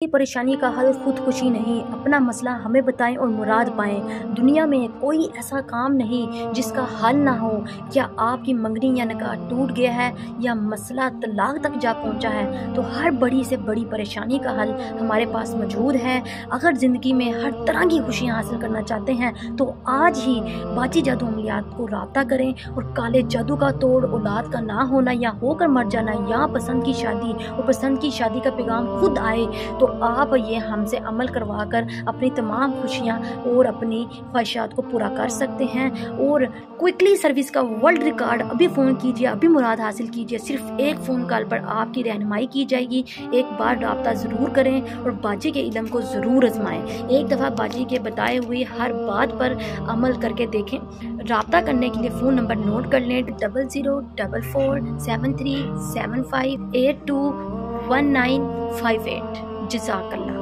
की परेशानी का हल खुदकुशी नहीं, अपना मसला हमें बताएं और मुराद पाएं। दुनिया में कोई ऐसा काम नहीं जिसका हल ना हो। क्या आपकी मंगनी या निकाह टूट गया है या मसला तलाक तक जा पहुंचा है, तो हर बड़ी से बड़ी परेशानी का हल हमारे पास मौजूद है। अगर ज़िंदगी में हर तरह की खुशियां हासिल करना चाहते हैं तो आज ही बाजी जादू अमलियात को राब्ता करें और काले जादू का तोड़, औलाद का ना होना या होकर मर जाना या पसंद की शादी और पसंद की शादी का पैगाम खुद आए तो आप ये हमसे अमल करवा कर अपनी तमाम खुशियाँ और अपनी ख्वाहिशात को पूरा कर सकते हैं। और क्विकली सर्विस का वर्ल्ड रिकॉर्ड अभी फ़ोन कीजिए, अभी मुराद हासिल कीजिए। सिर्फ एक फ़ोन कॉल पर आपकी रहनुमाई की जाएगी। एक बार राब्ता ज़रूर करें और बाजी के इल्म को ज़रूर आजमाएं। एक दफ़ा बाजी के बताए हुए हर बात पर अमल करके देखें। राब्ता करने के लिए फ़ोन नंबर नोट कर लें 00447375821958। जज़ाकल्लाह।